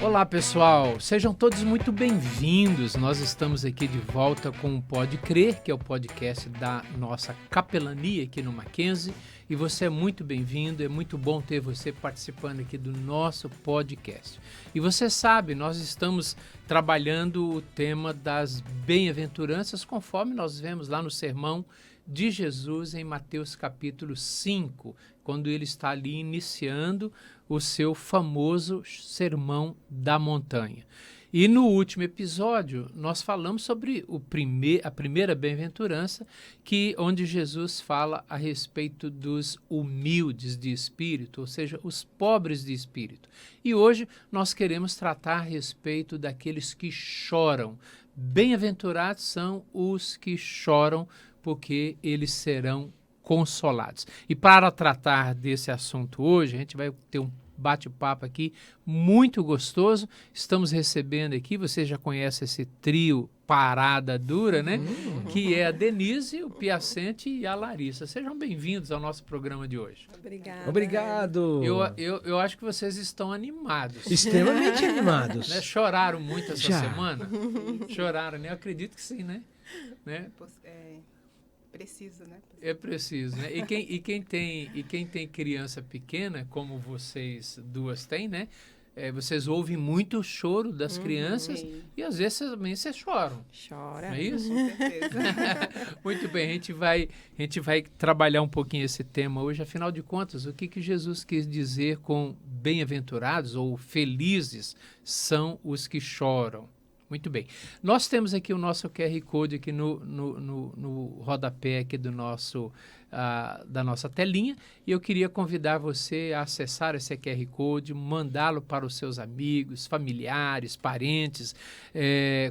Olá pessoal, sejam todos muito bem-vindos. Nós estamos aqui de volta com o Pode Crer, que é o podcast da nossa capelania aqui no Mackenzie, e você é muito bem-vindo, é muito bom ter você participando aqui do nosso podcast. E você sabe, nós estamos trabalhando o tema das bem-aventuranças, conforme nós vemos lá no sermão de Jesus em Mateus capítulo 5, quando ele está ali iniciando o seu famoso Sermão da Montanha. E no último episódio, nós falamos sobre a primeira bem-aventurança, onde Jesus fala a respeito dos humildes de espírito, ou seja, os pobres de espírito. E hoje nós queremos tratar a respeito daqueles que choram. Bem-aventurados são os que choram, porque eles serão consolados. E para tratar desse assunto hoje, a gente vai ter um bate-papo aqui muito gostoso. Estamos recebendo aqui, você já conhece esse trio Parada Dura, né? Que é a Denise, o Piacente e a Larissa. Sejam bem-vindos ao nosso programa de hoje. Obrigada. Obrigado. Eu acho que vocês estão animados. Extremamente animados. Né? Choraram muito essa Já. semana? Choraram, né? Eu acredito que sim, né? Preciso, né? É preciso, né? E quem tem criança pequena, como vocês duas têm, né? Vocês ouvem muito o choro das crianças e às vezes também vocês choram. Chora. Não é isso? Com certeza. Muito bem, a gente vai trabalhar um pouquinho esse tema hoje. Afinal de contas, o que Jesus quis dizer com bem-aventurados ou felizes são os que choram? Muito bem. Nós temos aqui o nosso QR Code aqui no rodapé aqui da nossa telinha, e eu queria convidar você a acessar esse QR Code, mandá-lo para os seus amigos, familiares, parentes,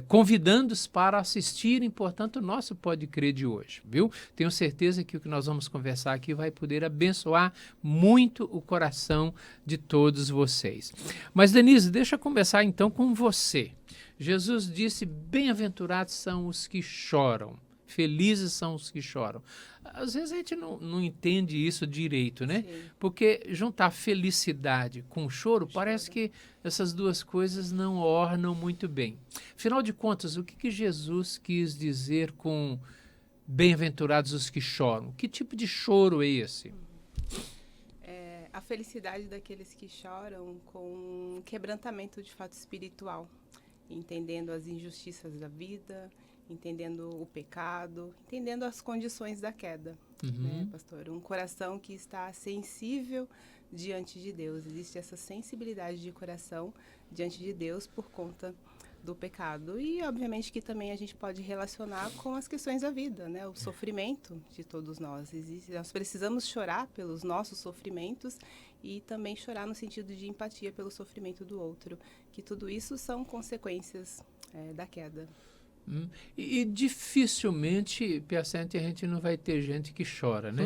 convidando-os para assistirem, portanto, o nosso Pode Crer de hoje, viu? Tenho certeza que o que nós vamos conversar aqui vai poder abençoar muito o coração de todos vocês. Mas, Denise, deixa eu começar então com você. Jesus disse, bem-aventurados são os que choram, felizes são os que choram. Às vezes a gente não entende isso direito, né? Sim. Porque juntar felicidade com choro, parece que essas duas coisas não ornam muito bem. Afinal de contas, o que Jesus quis dizer com bem-aventurados os que choram? Que tipo de choro é esse? A felicidade daqueles que choram com um quebrantamento de fato espiritual, entendendo as injustiças da vida, entendendo o pecado, entendendo as condições da queda, né, pastor? Um coração que está sensível diante de Deus. Existe essa sensibilidade de coração diante de Deus por conta do pecado. E, obviamente, que também a gente pode relacionar com as questões da vida, né? O sofrimento de todos nós. Nós precisamos chorar pelos nossos sofrimentos e também chorar no sentido de empatia pelo sofrimento do outro. Que tudo isso são consequências da queda. E dificilmente, Piacente, a gente não vai ter gente que chora, né?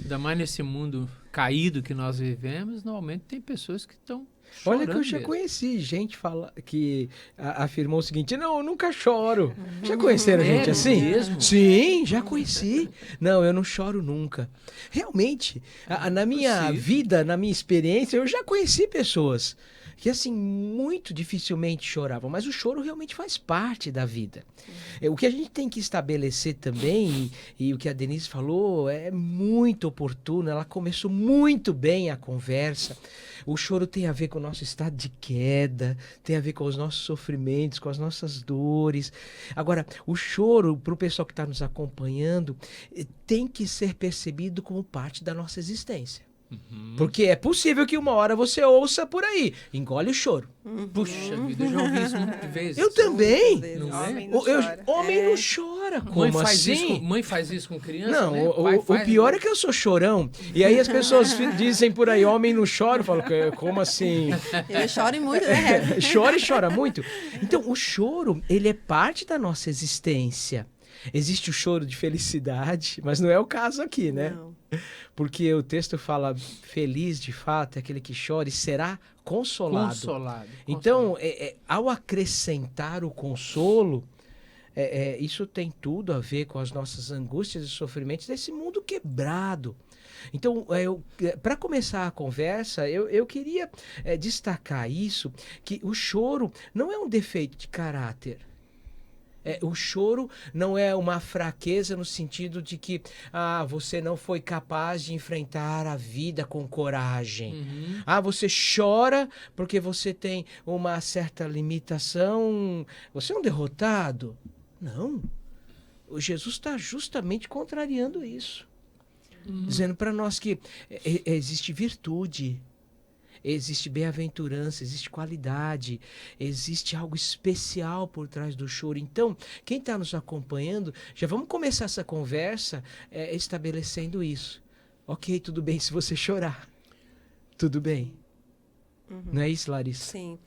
Ainda mais nesse mundo caído que nós vivemos, normalmente tem pessoas que estão chorando. Olha que eu já mesmo. conheci gente que afirmou o seguinte, não, eu nunca choro. Já conheceram gente assim? Mesmo? Sim, já conheci. Não, eu não choro nunca. Realmente, na minha possível. vida, na minha experiência, eu já conheci pessoas que, assim, muito dificilmente choravam, mas o choro realmente faz parte da vida. O que a gente tem que estabelecer também, e o que a Denise falou é muito oportuno, ela começou muito bem a conversa. O choro tem a ver com o nosso estado de queda, tem a ver com os nossos sofrimentos, com as nossas dores. Agora, o choro, para o pessoal que está nos acompanhando, tem que ser percebido como parte da nossa existência. Porque é possível que uma hora você ouça por aí, engole o choro. Puxa vida, eu já ouvi isso muitas vezes. Eu também. Não é? Homem não chora. Homem não chora, como assim? Mãe faz isso com criança, Não, né? o pior é que eu sou chorão. E aí as pessoas dizem por aí, homem não chora. Eu falo, como assim? Ele chora muito, né? Chora e chora muito. Então, o choro, ele é parte da nossa existência. Existe o choro de felicidade, mas não é o caso aqui, né? Não. Porque o texto fala, feliz de fato é aquele que chora e será consolado. Consolado. Então, ao acrescentar o consolo, isso tem tudo a ver com as nossas angústias e sofrimentos desse mundo quebrado. Então, para começar a conversa, eu queria destacar isso, que o choro não é um defeito de caráter. O choro não é uma fraqueza no sentido de que você não foi capaz de enfrentar a vida com coragem. Você chora porque você tem uma certa limitação. Você é um derrotado. Não. O Jesus está justamente contrariando isso. Dizendo para nós que existe virtude, existe bem-aventurança, existe qualidade, existe algo especial por trás do choro. Então, quem está nos acompanhando, já vamos começar essa conversa estabelecendo isso. Ok, tudo bem se você chorar. Tudo bem. Não é isso, Larissa? Sim.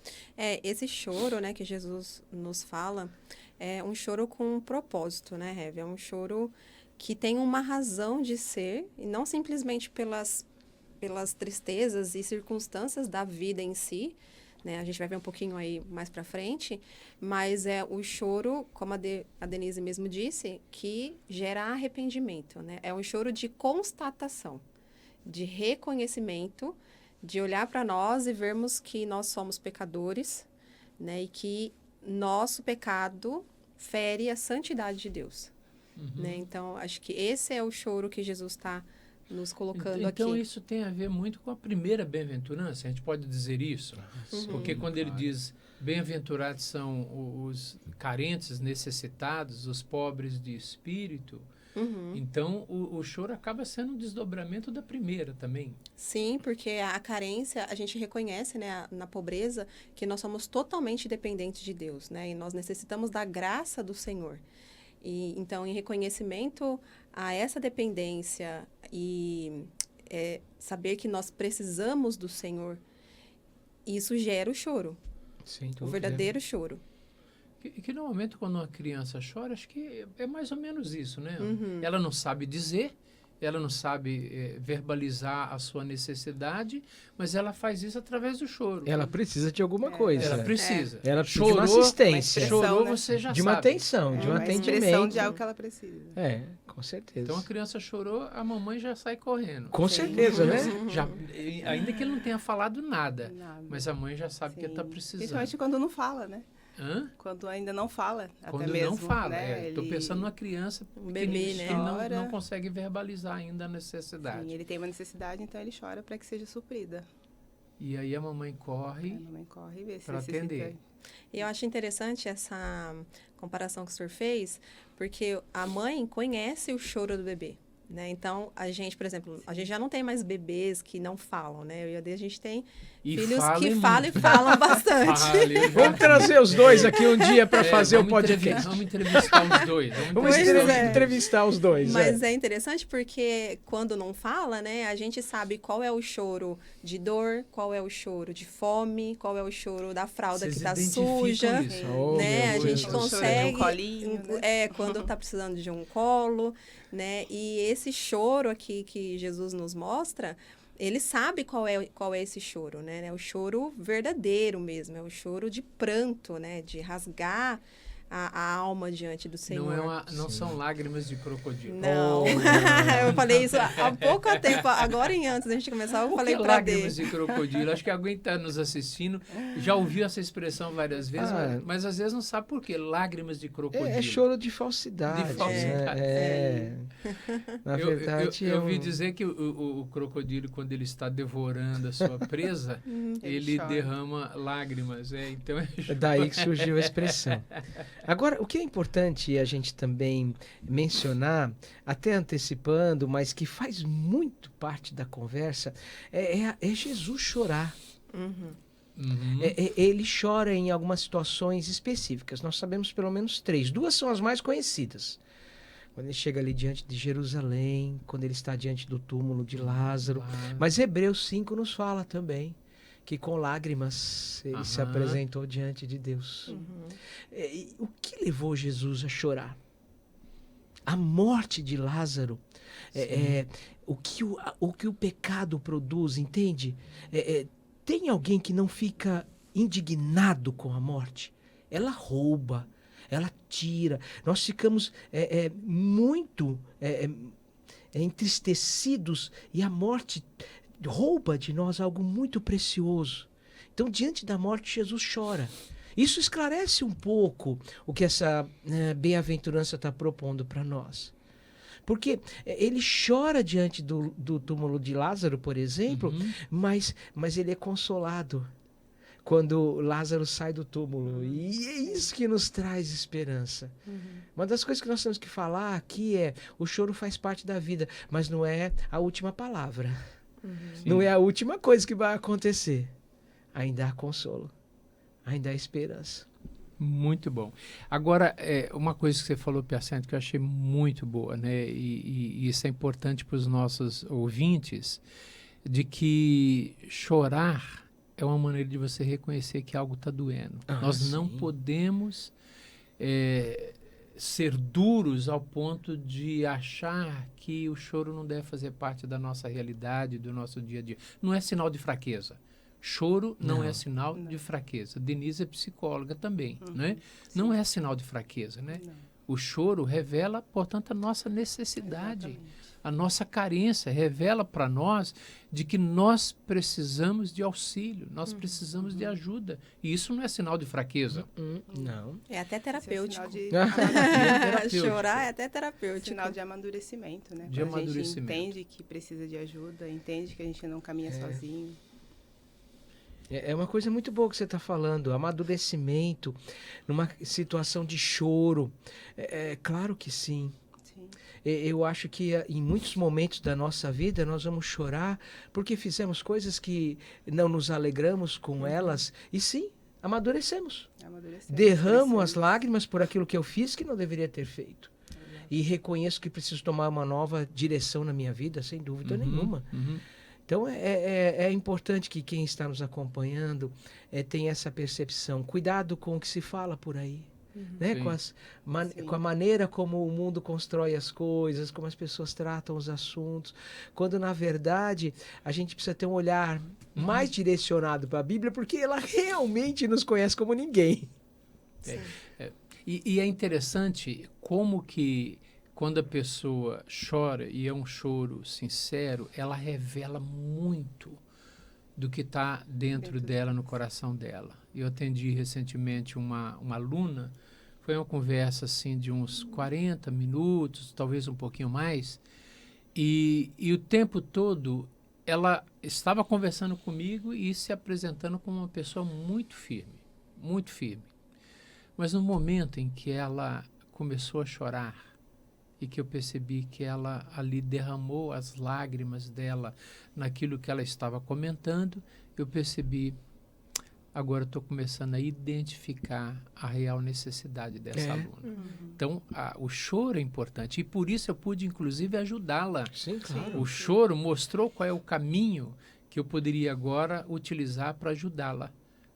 Esse choro, né, que Jesus nos fala, é um choro com um propósito, né, Rev? É um choro que tem uma razão de ser, e não simplesmente pelas tristezas e circunstâncias da vida em si, né? A gente vai ver um pouquinho aí mais para frente, mas é o choro, como a Denise mesmo disse, que gera arrependimento, né? É um choro de constatação, de reconhecimento, de olhar para nós e vermos que nós somos pecadores, né? E que nosso pecado fere a santidade de Deus. Né? Então, acho que esse é o choro que Jesus está nos colocando aqui. Então, isso tem a ver muito com a primeira bem-aventurança, a gente pode dizer isso? Porque quando ele diz, bem-aventurados são os carentes, necessitados, os pobres de espírito, então o choro acaba sendo um desdobramento da primeira também. Sim, porque a carência, a gente reconhece, né, na pobreza, que nós somos totalmente dependentes de Deus, né? E nós necessitamos da graça do Senhor. E, então, em reconhecimento a essa dependência e saber que nós precisamos do Senhor, isso gera o choro, o verdadeiro choro. Que no momento quando uma criança chora, acho que é mais ou menos isso, né? Ela não sabe dizer, ela não sabe verbalizar a sua necessidade, mas ela faz isso através do choro. Ela precisa de alguma coisa. Ela precisa. Ela precisa de uma assistência. Chorou, né? você já de uma sabe. atenção, de um uma atendimento. expressão de algo que ela precisa. Com certeza. Então a criança chorou, a mamãe já sai correndo. Com certeza, né? Ainda que ele não tenha falado nada, mas a mãe já sabe que ele está precisando. Principalmente quando não fala, né? Hã? Quando ainda não fala, Quando até mesmo. não fala. Né? Estou pensando numa criança Um bebê, né? que não consegue verbalizar ainda a necessidade. Sim, ele tem uma necessidade, então ele chora para que seja suprida. E aí a mamãe corre, A mamãe corre e vê se para atender. E eu acho interessante essa comparação que o senhor fez, porque a mãe conhece o choro do bebê. Né? Então, a gente, por exemplo, a gente já não tem mais bebês que não falam, né? Eu e a Dê, a gente tem filhos que falam e falam bastante. Vamos trazer os dois aqui um dia para fazer o podcast. Vamos entrevistar os dois. Vamos entrevistar os dois. Mas é interessante porque quando não fala, né? A gente sabe qual é o choro de dor, qual é o choro de fome, qual é o choro da fralda que está suja. Né? A gente consegue... Um colinho, né? Quando está precisando de um colo, né? E esse choro aqui que Jesus nos mostra, ele sabe qual é esse choro, né? É o choro verdadeiro mesmo, é o choro de pranto, né? De rasgar a alma diante do Senhor. Não são lágrimas de crocodilo. Não. Eu falei isso há pouco tempo, agora em antes da gente começar, eu falei para Dê. Lágrimas de crocodilo. Acho que alguém está nos assistindo, já ouviu essa expressão várias vezes, mas às vezes não sabe por quê. Lágrimas de crocodilo. É choro de falsidade. De falsidade. Na verdade, eu ouvi dizer que o crocodilo, quando ele está devorando a sua presa, ele derrama lágrimas. Então é daí que surgiu a expressão. Agora, o que é importante a gente também mencionar, até antecipando, mas que faz muito parte da conversa, é Jesus chorar. Ele chora em algumas situações específicas. Nós sabemos pelo menos 3. 2 são as mais conhecidas. Quando ele chega ali diante de Jerusalém, quando ele está diante do túmulo de Lázaro. Mas Hebreus 5 nos fala também que com lágrimas ele se apresentou diante de Deus. O que levou Jesus a chorar? A morte de Lázaro, o que o pecado produz, entende? Tem alguém que não fica indignado com a morte? Ela rouba, ela tira. Nós ficamos muito entristecidos e a morte rouba de nós algo muito precioso. Então, diante da morte, Jesus chora. Isso esclarece um pouco o que essa bem-aventurança está propondo para nós. Porque ele chora diante do túmulo de Lázaro, por exemplo, mas ele é consolado quando Lázaro sai do túmulo. E é isso que nos traz esperança. Uma das coisas que nós temos que falar aqui é: o choro faz parte da vida, mas não é a última palavra. Não é a última coisa que vai acontecer. Ainda há consolo. Ainda há esperança. Muito bom. Agora, uma coisa que você falou, Piacente, que eu achei muito boa, né? E isso é importante para os nossos ouvintes, de que chorar é uma maneira de você reconhecer que algo está doendo. Nós não podemos ser duros ao ponto de achar que o choro não deve fazer parte da nossa realidade, do nosso dia a dia. Não é sinal de fraqueza. Choro não é sinal de fraqueza. Denise é psicóloga também, né? Não é sinal de fraqueza, né? O choro revela, portanto, a nossa necessidade, a nossa carência, revela para nós de que nós precisamos de auxílio, nós precisamos de ajuda. E isso não é sinal de fraqueza. Não. É até terapêutico. Chorar é até terapêutico. Sinal de amadurecimento, né? De amadurecimento. A gente entende que precisa de ajuda, entende que a gente não caminha sozinho. É uma coisa muito boa que você está falando, amadurecimento, numa situação de choro. Claro que sim. Eu acho que em muitos momentos da nossa vida nós vamos chorar porque fizemos coisas que não nos alegramos com elas. E sim, amadurecemos. Derramo as lágrimas por aquilo que eu fiz que não deveria ter feito. E reconheço que preciso tomar uma nova direção na minha vida, sem dúvida nenhuma. Então, é importante que quem está nos acompanhando tenha essa percepção. Cuidado com o que se fala por aí. Né? Com a maneira como o mundo constrói as coisas, como as pessoas tratam os assuntos. Quando, na verdade, a gente precisa ter um olhar mais direcionado para a Bíblia, porque ela realmente nos conhece como ninguém. E é interessante como que, quando a pessoa chora, e é um choro sincero, ela revela muito do que está dentro dela, no coração dela. Eu atendi recentemente uma aluna, foi uma conversa assim de uns 40 minutos, talvez um pouquinho mais, e o tempo todo ela estava conversando comigo e se apresentando como uma pessoa muito firme, muito firme. Mas no momento em que ela começou a chorar, e que eu percebi que ela ali derramou as lágrimas dela naquilo que ela estava comentando, eu percebi, agora estou começando a identificar a real necessidade dessa aluna. Então, o choro é importante, e por isso eu pude, inclusive, ajudá-la. Sim, claro. O choro mostrou qual é o caminho que eu poderia agora utilizar para ajudá-la.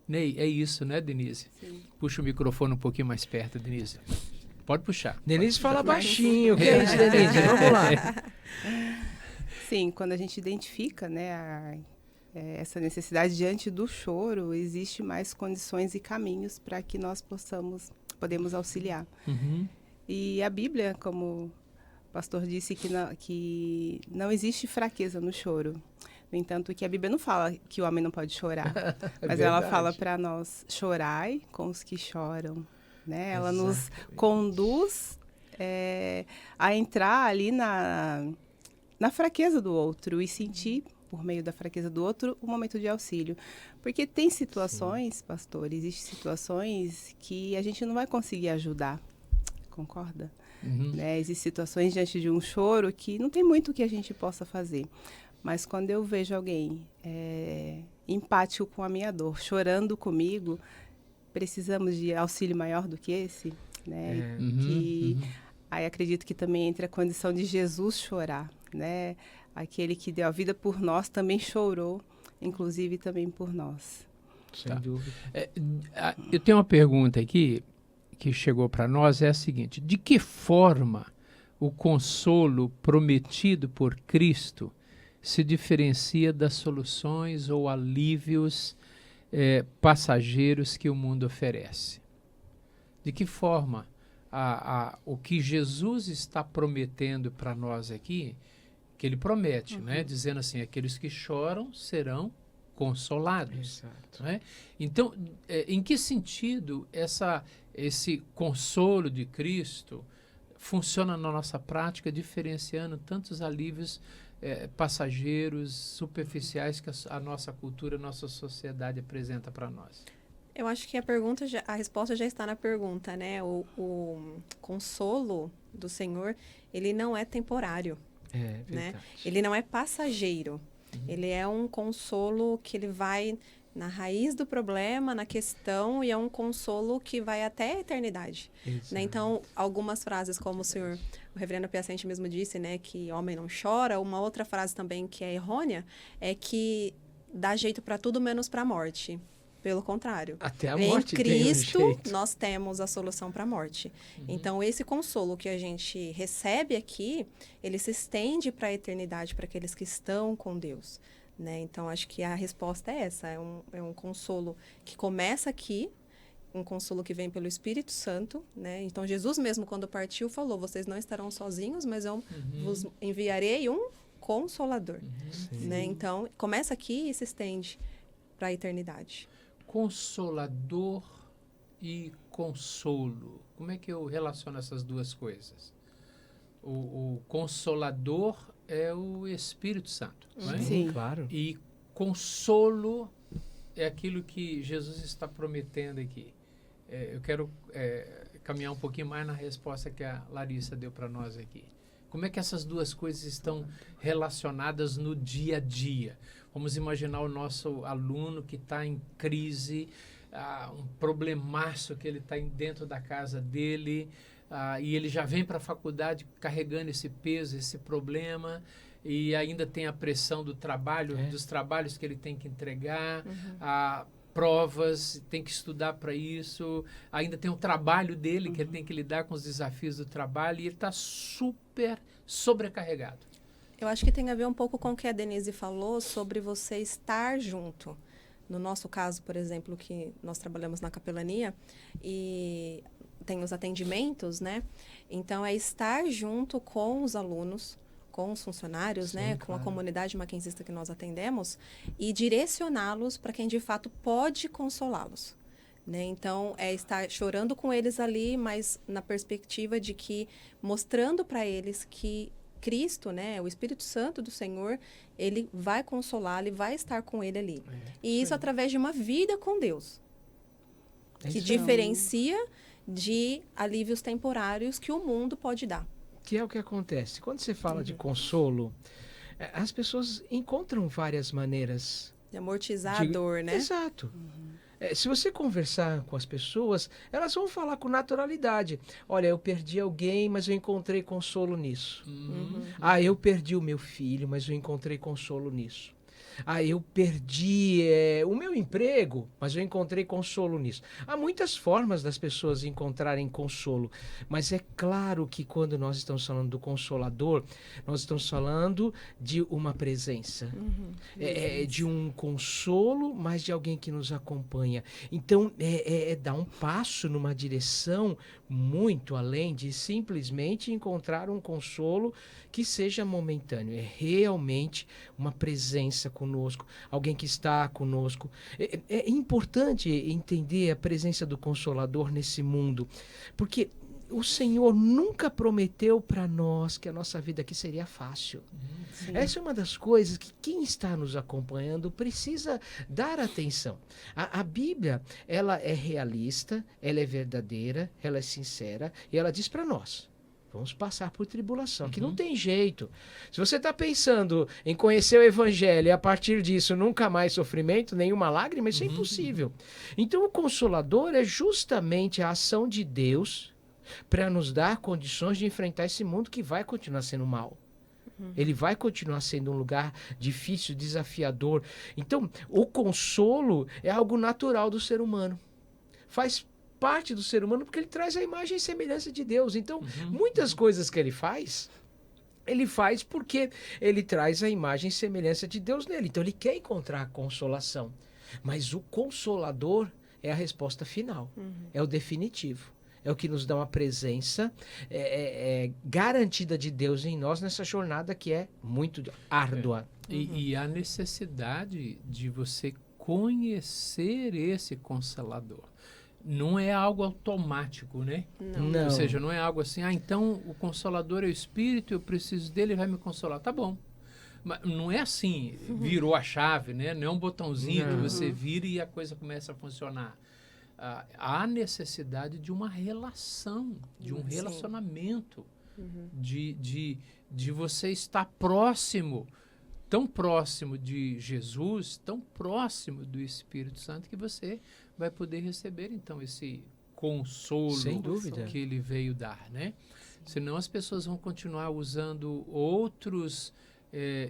Ney, é isso, né, Denise? Sim. Puxa o microfone um pouquinho mais perto, Denise. Pode puxar. Denise fala baixinho. O que é isso, Denise? Vamos lá. Sim, quando a gente identifica, né, essa necessidade diante do choro, existe mais condições e caminhos para que nós podemos auxiliar. E a Bíblia, como o pastor disse, que não existe fraqueza no choro. No entanto, que a Bíblia não fala que o homem não pode chorar, mas ela fala para nós: chorai com os que choram. Né? Ela nos conduz a entrar ali na fraqueza do outro e sentir, por meio da fraqueza do outro, um momento de auxílio. Porque tem situações, pastor, existem situações que a gente não vai conseguir ajudar, concorda? Né? Existem situações diante de um choro que não tem muito o que a gente possa fazer. Mas quando eu vejo alguém empático com a minha dor, chorando comigo, precisamos de auxílio maior do que esse, né? Aí acredito que também entra a condição de Jesus chorar, né? Aquele que deu a vida por nós também chorou, inclusive também por nós. Sem dúvida. Eu tenho uma pergunta aqui que chegou para nós, é a seguinte: de que forma o consolo prometido por Cristo se diferencia das soluções ou alívios passageiros que o mundo oferece? de que forma o que Jesus está prometendo para nós aqui, que ele promete, né? Dizendo assim, aqueles que choram serão consolados. Exato. Né? Então, em que sentido esse consolo de Cristo funciona na nossa prática, diferenciando tantos alívios passageiros, superficiais que a nossa cultura, a nossa sociedade apresenta para nós? Eu acho que a resposta já está na pergunta, né? O consolo do Senhor, ele não é temporário, É né? verdade. Ele não é passageiro. Ele é um consolo que ele vai na raiz do problema, na questão, e é um consolo que vai até a eternidade. Exato. Né? Então, algumas frases, como o reverendo Piacente mesmo disse, né, que homem não chora. Uma outra frase também que é errônea é que dá jeito para tudo menos para a morte. Pelo contrário. Até a Em morte Cristo, tem um jeito. nós temos a solução para a morte. Então, esse consolo que a gente recebe aqui, ele se estende para a eternidade, para aqueles que estão com Deus. Né? Então, acho que a resposta é essa. É um consolo que começa aqui, um consolo que vem pelo Espírito Santo. Né? Então, Jesus mesmo, quando partiu, falou, vocês não estarão sozinhos, mas eu vos enviarei um Consolador. Né? Então, começa aqui e se estende para a eternidade. Consolador e consolo. Como é que eu relaciono essas duas coisas? O Consolador é o Espírito Santo, não é? Sim. Claro. E consolo é aquilo que Jesus está prometendo aqui. Eu quero caminhar um pouquinho mais na resposta que a Larissa deu para nós aqui. Como é que essas duas coisas estão relacionadas no dia a dia? Vamos imaginar o nosso aluno que está em crise, um problemaço que ele está dentro da casa dele, e ele já vem para a faculdade carregando esse peso, esse problema, e ainda tem a pressão do trabalho, dos trabalhos que ele tem que entregar, provas, tem que estudar para isso, ainda tem o trabalho dele, que ele tem que lidar com os desafios do trabalho, e ele está super sobrecarregado. Eu acho que tem a ver um pouco com o que a Denise falou sobre você estar junto. No nosso caso, por exemplo, que nós trabalhamos na capelania e tem os atendimentos, né? Então, é estar junto com os alunos, com os funcionários, Sim, né? Com claro. a comunidade maquinzista que nós atendemos e direcioná-los para quem, de fato, pode consolá-los. Né? Então, é estar chorando com eles ali, mas na perspectiva de que, mostrando para eles que Cristo, né, o Espírito Santo do Senhor, ele vai consolá-lo e vai estar com ele ali. E isso através de uma vida com Deus, que isso diferencia de alívios temporários que o mundo pode dar. Que é o que acontece. Quando você fala de consolo, as pessoas encontram várias maneiras De amortizar a dor, né? Exato. Se você conversar com as pessoas, elas vão falar com naturalidade. Olha, eu perdi alguém, mas eu encontrei consolo nisso. Eu perdi o meu filho, mas eu encontrei consolo nisso. Eu perdi o meu emprego, mas eu encontrei consolo nisso. Há muitas formas das pessoas encontrarem consolo, mas é claro que quando nós estamos falando do Consolador, nós estamos falando de uma presença, de um consolo, mas de alguém que nos acompanha. Então, dar um passo numa direção muito além de simplesmente encontrar um consolo que seja momentâneo. É realmente uma presença conosco, alguém que está conosco. É importante entender a presença do Consolador nesse mundo, porque o Senhor nunca prometeu para nós que a nossa vida aqui seria fácil. Essa é uma das coisas que quem está nos acompanhando precisa dar atenção. A Bíblia, ela é realista, ela é verdadeira, ela é sincera, e ela diz para nós: vamos passar por tribulação, que não tem jeito. Se você está pensando em conhecer o Evangelho e a partir disso nunca mais sofrimento, nenhuma lágrima, isso é impossível. Então o Consolador é justamente a ação de Deus para nos dar condições de enfrentar esse mundo que vai continuar sendo mal. Ele vai continuar sendo um lugar difícil, desafiador. Então, o consolo é algo natural do ser humano. Faz parte do ser humano porque ele traz a imagem e semelhança de Deus. Então, muitas coisas que ele faz porque ele traz a imagem e semelhança de Deus nele. Então, ele quer encontrar a consolação. Mas o Consolador é a resposta final. É o definitivo. é o que nos dá uma presença garantida de Deus em nós nessa jornada que é muito árdua. E a necessidade de você conhecer esse Consolador. Não é algo automático, né? Não. Ou seja, não é algo assim, então o Consolador é o Espírito, eu preciso dele, ele vai me consolar. Tá bom. Mas não é assim, virou a chave, né? Não é um botãozinho que você vira e a coisa começa a funcionar. Há necessidade de uma relação, de um relacionamento, de você estar próximo, tão próximo de Jesus, tão próximo do Espírito Santo, que você vai poder receber, então, esse consolo Sem dúvida. que ele veio dar, né? Senão as pessoas vão continuar usando outros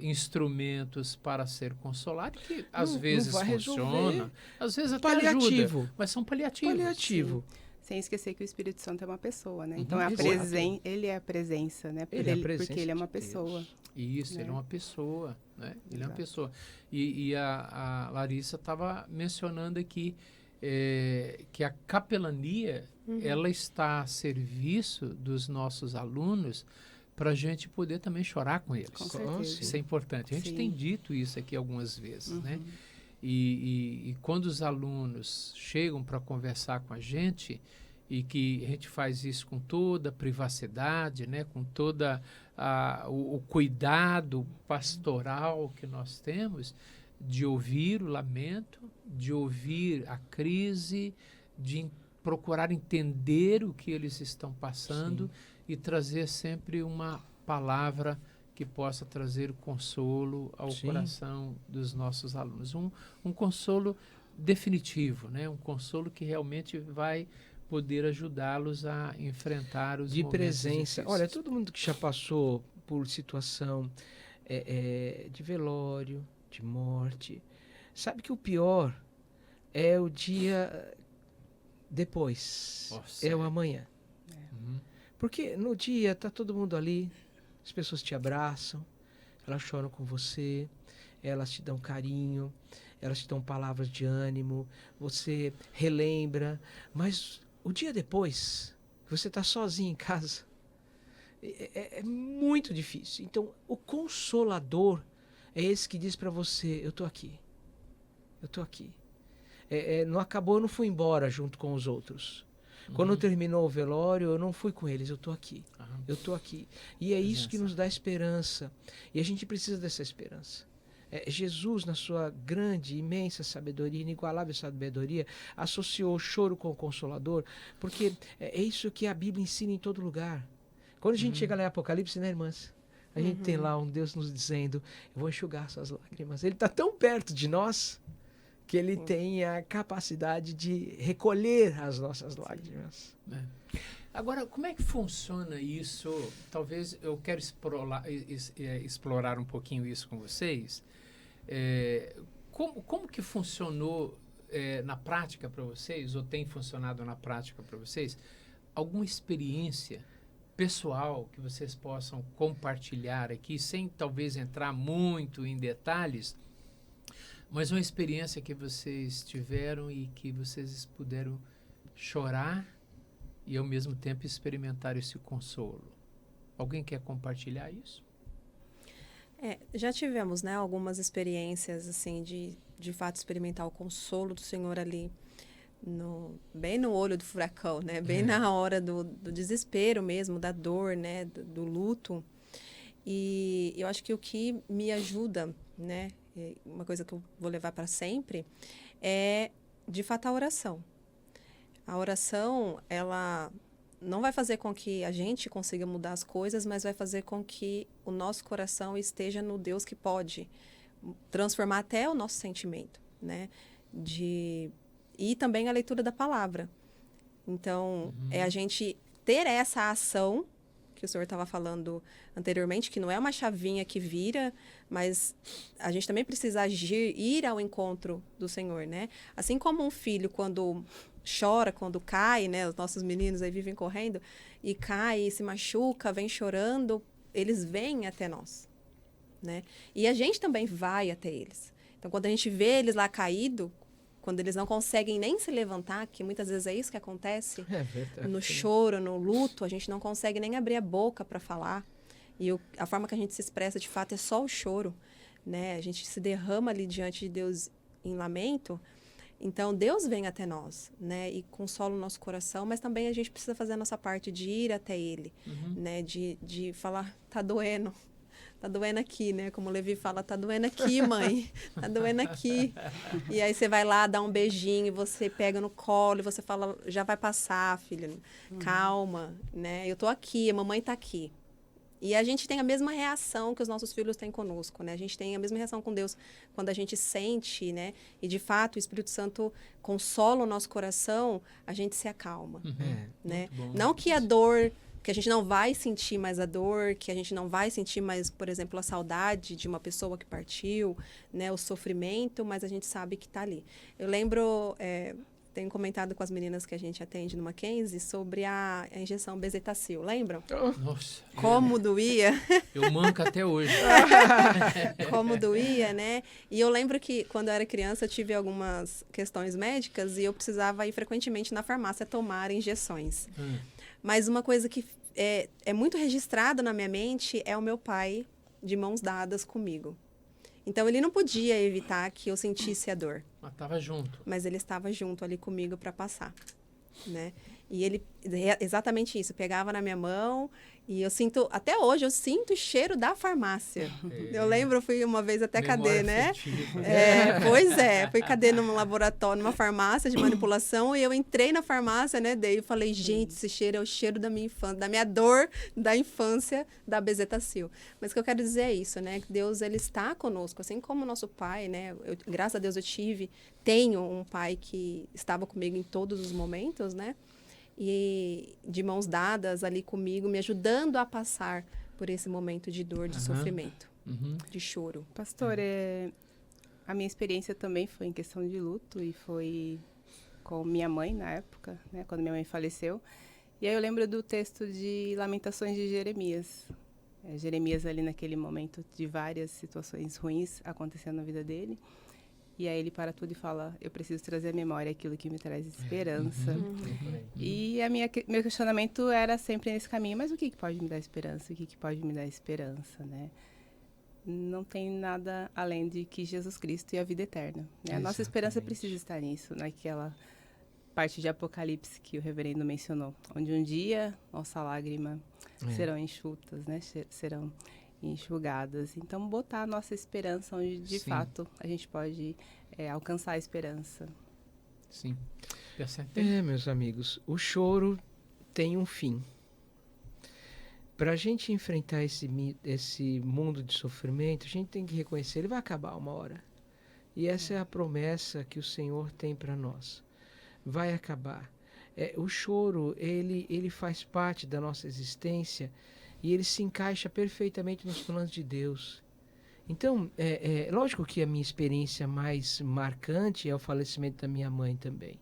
instrumentos para ser consolado, que às vezes vai funciona, resolver. às vezes até Paliativo. ajuda, mas são paliativos. Paliativo. Sem esquecer que o Espírito Santo é uma pessoa, né? Uhum, Então, exato. ele é a presença, né? Ele é a presença porque ele é uma de Deus. pessoa. Isso, né? ele é uma pessoa, né? Ele é uma Exato. pessoa. E a Larissa estava mencionando aqui que a capelania, ela está a serviço dos nossos alunos para a gente poder também chorar com eles. Com certeza. Isso é importante. A gente Sim. tem dito isso aqui algumas vezes, né? E quando os alunos chegam para conversar com a gente, e que a gente faz isso com toda a privacidade, né? Com toda o cuidado pastoral que nós temos, de ouvir o lamento, de ouvir a crise, de procurar entender o que eles estão passando e trazer sempre uma palavra que possa trazer o consolo ao coração dos nossos alunos. Um consolo definitivo, né? Um consolo que realmente vai poder ajudá-los a enfrentar os De momentos presença. difíceis. Olha, todo mundo que já passou por situação de velório, de morte, sabe que o pior é o dia depois, Nossa, é o amanhã. Uhum. Porque no dia tá todo mundo ali, as pessoas te abraçam, elas choram com você, elas te dão carinho, elas te dão palavras de ânimo, você relembra, mas o dia depois, que você está sozinho em casa, é muito difícil. Então, o Consolador é esse que diz para você, eu estou aqui, eu estou aqui. Não acabou, eu não fui embora junto com os outros. Quando terminou o velório, eu não fui com eles, eu estou aqui. Eu estou aqui. E é isso que nos dá esperança. E a gente precisa dessa esperança. Jesus, na sua grande, imensa sabedoria, inigualável sabedoria, associou o choro com o Consolador, porque é isso que a Bíblia ensina em todo lugar. Quando a gente chega lá em Apocalipse, né, irmãs? A gente tem lá um Deus nos dizendo, eu vou enxugar suas lágrimas. Ele está tão perto de nós que ele tem a capacidade de recolher as nossas lágrimas. Agora, como é que funciona isso? Talvez eu quero explorar um pouquinho isso com vocês. Como que funcionou na prática para vocês, ou tem funcionado na prática para vocês, alguma experiência pessoal que vocês possam compartilhar aqui, sem talvez entrar muito em detalhes, mas uma experiência que vocês tiveram e que vocês puderam chorar e ao mesmo tempo experimentar esse consolo. Alguém quer compartilhar isso? Já tivemos, né, algumas experiências assim de fato experimentar o consolo do Senhor ali bem no olho do furacão, né? Bem na hora do desespero mesmo, da dor, né? Do luto. E eu acho que o que me ajuda, né? Uma coisa que eu vou levar para sempre é, de fato, a oração. A oração, ela não vai fazer com que a gente consiga mudar as coisas, mas vai fazer com que o nosso coração esteja no Deus que pode transformar até o nosso sentimento, né? E também a leitura da palavra. Então, é a gente ter essa ação que o senhor estava falando anteriormente, que não é uma chavinha que vira, mas a gente também precisa agir, ir ao encontro do Senhor, né? Assim como um filho, quando chora, quando cai, né? Os nossos meninos aí vivem correndo, e cai, e se machuca, vem chorando, eles vêm até nós, né? E a gente também vai até eles. Então, quando a gente vê eles lá caído, quando eles não conseguem nem se levantar, que muitas vezes é isso que acontece, É verdade. no choro, no luto, a gente não consegue nem abrir a boca para falar. E a forma que a gente se expressa, de fato, é só o choro, né? A gente se derrama ali diante de Deus em lamento. Então, Deus vem até nós, né? E consola o nosso coração, mas também a gente precisa fazer a nossa parte de ir até Ele, né? De falar, tá doendo aqui, né? Como o Levi fala, tá doendo aqui, mãe, tá doendo aqui. E aí você vai lá, dá um beijinho, e você pega no colo, e você fala, já vai passar, filha, calma, né? Eu tô aqui, a mamãe tá aqui. E a gente tem a mesma reação que os nossos filhos têm conosco, né? A gente tem a mesma reação com Deus quando a gente sente, né? E, de fato, o Espírito Santo consola o nosso coração, a gente se acalma, né? Bom. Não que a dor, que a gente não vai sentir mais a dor, que a gente não vai sentir mais, por exemplo, a saudade de uma pessoa que partiu, né? O sofrimento, mas a gente sabe que está ali. Eu lembro... tenho comentado com as meninas que a gente atende no Mackenzie sobre a injeção Bezetacil, lembram? Nossa. Como doía. Eu manco até hoje. Como doía, né? E eu lembro que quando eu era criança eu tive algumas questões médicas e eu precisava ir frequentemente na farmácia tomar injeções. Mas uma coisa que é muito registrada na minha mente é o meu pai de mãos dadas comigo. Então, ele não podia evitar que eu sentisse a dor. Mas estava junto. Mas ele estava junto ali comigo para passar, né? E ele, exatamente isso, pegava na minha mão e eu sinto, até hoje, eu sinto o cheiro da farmácia. Eu lembro, eu fui uma vez até Cadê, né? Pois é, fui Cadê num laboratório, numa farmácia de manipulação e eu entrei na farmácia, né, daí eu falei, gente, esse cheiro é o cheiro da minha infância, da minha dor da infância da Bezetacil. Mas o que eu quero dizer é isso, né, que Deus, ele está conosco, assim como o nosso pai, né, graças a Deus tenho um pai que estava comigo em todos os momentos, né, e de mãos dadas ali comigo, me ajudando a passar por esse momento de dor, de sofrimento, de choro. Pastor, a minha experiência também foi em questão de luto e foi com minha mãe na época, né, quando minha mãe faleceu. E aí eu lembro do texto de Lamentações de Jeremias. Jeremias ali naquele momento de várias situações ruins acontecendo na vida dele. E aí ele para tudo e fala, eu preciso trazer à memória aquilo que me traz esperança. E meu questionamento era sempre nesse caminho, mas o que pode me dar esperança? O que pode me dar esperança, né? Não tem nada além de que Jesus Cristo e a vida eterna, né? A nossa esperança precisa estar nisso, naquela parte de Apocalipse que o reverendo mencionou, onde um dia nossa lágrima serão enxutas, né? Serão enxugadas. Então, botar a nossa esperança onde, de fato, a gente pode alcançar a esperança. Sim. Meus amigos, o choro tem um fim. Para a gente enfrentar esse mundo de sofrimento, a gente tem que reconhecer, ele vai acabar uma hora. E essa é a promessa que o Senhor tem para nós. Vai acabar. O choro, ele faz parte da nossa existência e ele se encaixa perfeitamente nos planos de Deus. Então, lógico que a minha experiência mais marcante é o falecimento da minha mãe também.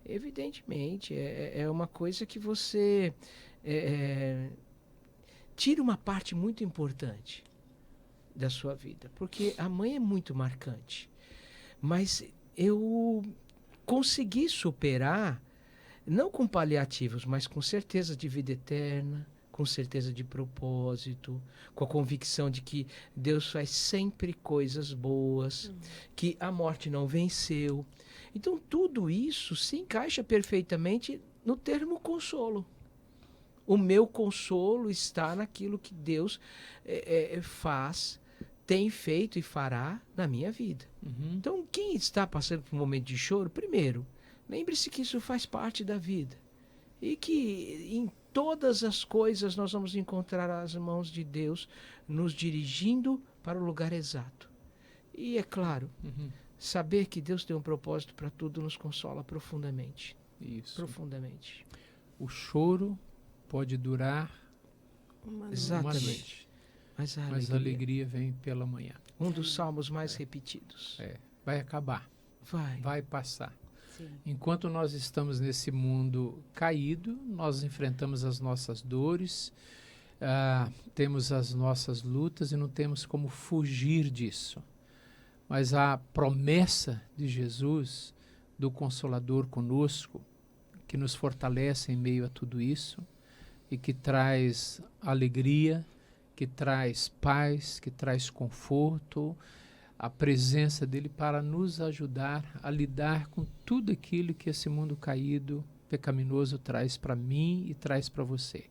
Evidentemente, é uma coisa que você tira uma parte muito importante da sua vida, porque a mãe é muito marcante. Mas eu consegui superar, não com paliativos, mas com certeza de vida eterna, com certeza de propósito, com a convicção de que Deus faz sempre coisas boas, que a morte não venceu. Então, tudo isso se encaixa perfeitamente no termo consolo. O meu consolo está naquilo que Deus faz, tem feito e fará na minha vida. Então, quem está passando por um momento de choro, primeiro, lembre-se que isso faz parte da vida. E que em todas as coisas nós vamos encontrar as mãos de Deus nos dirigindo para o lugar exato. E é claro, saber que Deus tem um propósito para tudo nos consola profundamente. Isso. Profundamente. O choro pode durar Uma Exatamente. noite, Mas a alegria vem pela manhã. Um dos salmos mais repetidos. Vai acabar. Vai passar. Sim. Enquanto nós estamos nesse mundo caído, nós enfrentamos as nossas dores, temos as nossas lutas e não temos como fugir disso. Mas a promessa de Jesus do Consolador conosco, que nos fortalece em meio a tudo isso e que traz alegria, que traz paz, que traz conforto, a presença dele para nos ajudar a lidar com tudo aquilo que esse mundo caído, pecaminoso, traz para mim e traz para você.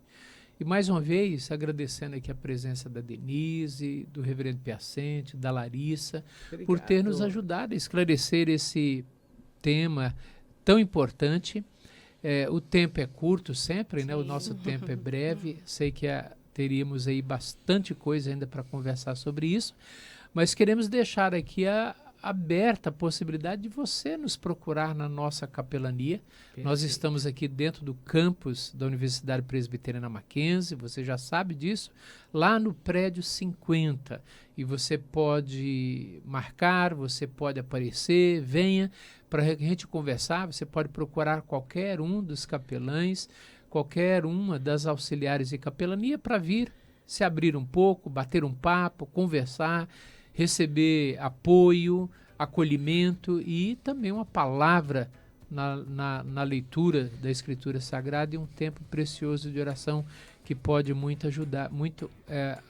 E mais uma vez, agradecendo aqui a presença da Denise, do Reverendo Piacente, da Larissa, Obrigado. por ter nos ajudado a esclarecer esse tema tão importante. O tempo é curto sempre, né? O nosso tempo é breve. Sei que teríamos aí bastante coisa ainda para conversar sobre isso, mas queremos deixar aqui aberta a possibilidade de você nos procurar na nossa capelania. Perfeito. Nós estamos aqui dentro do campus da Universidade Presbiteriana Mackenzie, você já sabe disso, lá no prédio 50. E você pode marcar, você pode aparecer, venha para a gente conversar. Você pode procurar qualquer um dos capelães, qualquer uma das auxiliares de capelania para vir se abrir um pouco, bater um papo, conversar, receber apoio, acolhimento e também uma palavra na leitura da Escritura Sagrada e um tempo precioso de oração que pode muito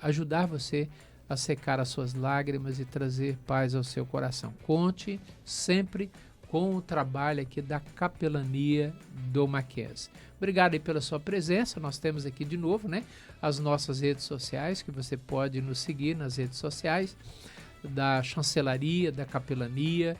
ajudar você a secar as suas lágrimas e trazer paz ao seu coração. Conte sempre com o trabalho aqui da Capelania do Mackenzie. Obrigado aí pela sua presença. Nós temos aqui de novo, né, as nossas redes sociais, que você pode nos seguir nas redes sociais da Chancelaria, da Capelania,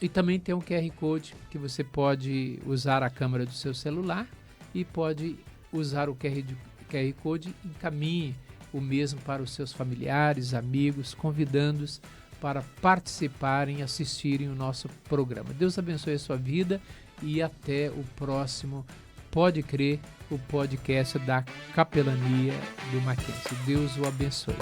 e também tem um QR Code que você pode usar a câmera do seu celular e pode usar o QR Code e encaminhe o mesmo para os seus familiares, amigos, convidando-os para participarem e assistirem o nosso programa. Deus abençoe a sua vida e até o próximo Pode Crer, o podcast da Capelania do Mackenzie. Deus o abençoe.